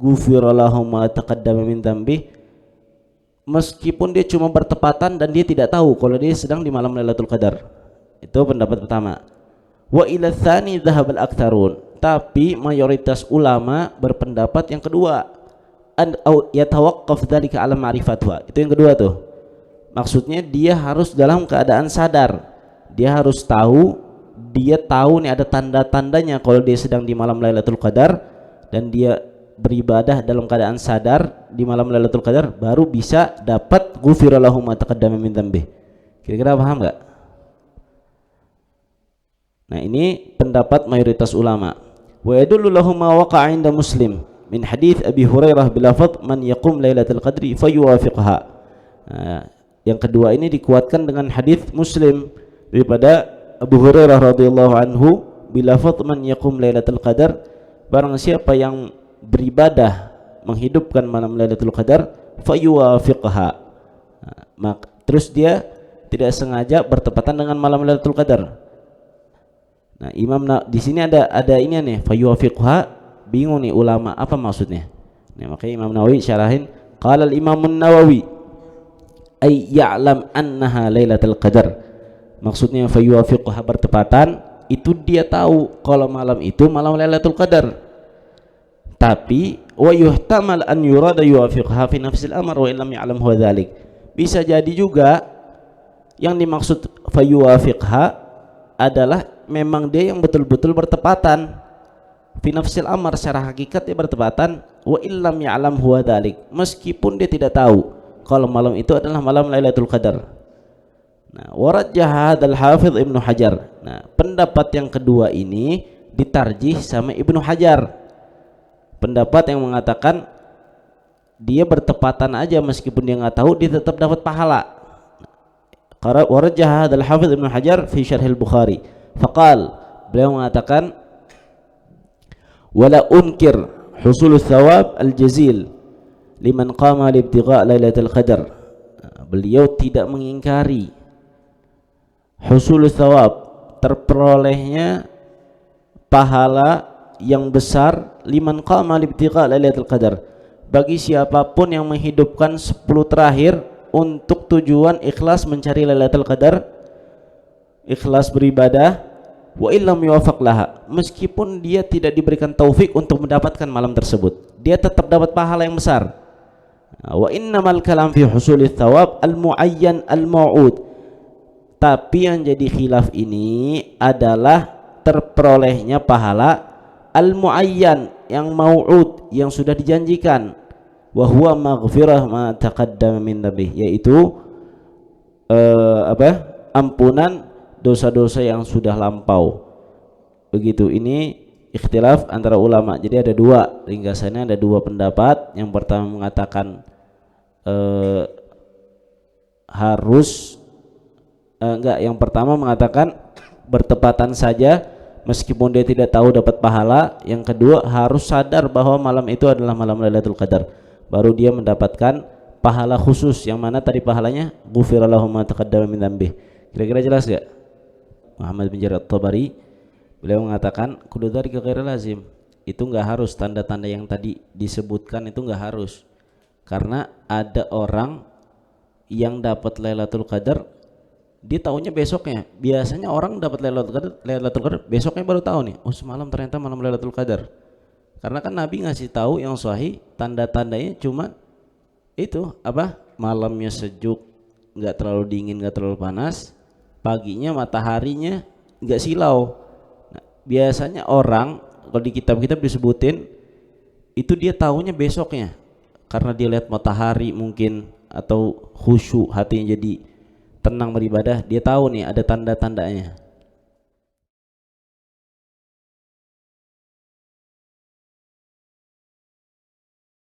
ghufira lahu ma taqaddama min dzambi, meskipun dia cuma bertepatan dan dia tidak tahu kalau dia sedang di malam Lailatul Qadar. Itu pendapat pertama. Wa ila tsani dzahab al-aktsarun, tapi mayoritas ulama berpendapat yang kedua, an yatawaqqaf dzalika ala ma'rifatuha. Itu yang kedua tuh. Maksudnya dia harus dalam keadaan sadar. Dia harus tahu, dia tahu nih ada tanda-tandanya kalau dia sedang di malam Lailatul Qadar, dan dia beribadah dalam keadaan sadar di malam Lailatul Qadar, baru bisa dapat ghufira lahu ma taqaddama min dzambi. Kira-kira paham enggak? Nah, ini pendapat mayoritas ulama. Wa yadullu lahu ma waqa'a 'inda Muslim min hadits Abi Hurairah bilafadz man yaqum Lailatul Qadri fayuwafiqha. Yang kedua ini dikuatkan dengan hadits Muslim daripada Abu Hurairah radhiyallahu anhu bilafadz man yaqum Lailatul Qadar, barang siapa yang beribadah menghidupkan malam Lailatul Qadar fayuwafiqha, terus dia tidak sengaja bertepatan dengan malam Lailatul Qadar. Nah, di sini ada ini nih, fayuwafiqha, bingung nih ulama apa maksudnya. Nah, makanya Imam Nawawi syarahin, qala al-Imam an-Nawawi ay ya'lam annaha Lailatul Qadar. Maksudnya fayuwafiqha bertepatan, itu dia tahu kalau malam itu malam Lailatul Qadar. Tapi wa yuhtamal an yurada yuwafiqha fi nafsil amr wa illam ya'lam huwa dzalik. Bisa jadi juga yang dimaksud fayuwafiqha adalah memang dia yang betul-betul bertepatan fi nafsil amr, secara hakikat dia bertepatan, wa illam ya'lam huwa dzalik, meskipun dia tidak tahu kalau malam itu adalah malam Lailatul Qadar. Nah, warajjah hadzal Hafidz Ibnu Hajar. Nah, pendapat yang kedua ini ditarjih sama Ibnu Hajar. Pendapat yang mengatakan dia bertepatan aja meskipun dia nggak tahu, dia tetap dapat pahala. Warajjah hadzal Hafidz Ibnu Hajar fi Syarhil Bukhari. Faqal, beliau mengatakan wala unkir husul thawab al-jazil liman qama li ibtigha' Lailatul Qadar. Beliau tidak mengingkari husul thawab, terperolehnya pahala yang besar, liman qama li ibtigha' Lailatul Qadar, bagi siapapun yang menghidupkan 10 terakhir untuk tujuan ikhlas mencari Lailatul Qadar, ikhlas beribadah, wa illam yuwafaq laha, meskipun dia tidak diberikan taufik untuk mendapatkan malam tersebut, dia tetap dapat pahala yang besar. Wa innamal kalam fi husulit thawab al-muayyan al-mau'ud, tapi yang jadi khilaf ini adalah terperolehnya pahala al-muayyan, yang mau'ud, yang sudah dijanjikan, wa huwa maghfirah ma taqaddama min dzambi, yaitu ampunan dosa-dosa yang sudah lampau. Begitu. Ini ikhtilaf antara ulama. Jadi ada dua, ringkasannya ada dua pendapat. Yang pertama mengatakan yang pertama mengatakan bertepatan saja meskipun dia tidak tahu dapat pahala. Yang kedua harus sadar bahwa malam itu adalah malam Lailatul Qadar, baru dia mendapatkan pahala khusus. Yang mana tadi pahalanya ghufira lahu ma taqaddama min dzambi. Kira-kira jelas gak? Muhammad bin Jarir At-Tabari, beliau mengatakan kullu dzalika ghairu lazim, itu enggak harus, tanda-tanda yang tadi disebutkan itu enggak harus, karena ada orang yang dapat Lailatul Qadar dia tahunya besoknya. Biasanya orang dapat Lailatul Qadar besoknya baru tahu nih, oh semalam ternyata malam Lailatul Qadar. Karena kan Nabi ngasih tahu yang sahih, tanda-tandanya cuma itu malamnya sejuk, enggak terlalu dingin, enggak terlalu panas, paginya mataharinya enggak silau. Nah, biasanya orang kalau di kitab-kitab disebutin itu dia tahunya besoknya, karena dia lihat matahari mungkin, atau khusyuk hatinya jadi tenang beribadah, dia tahu nih ada tanda-tandanya.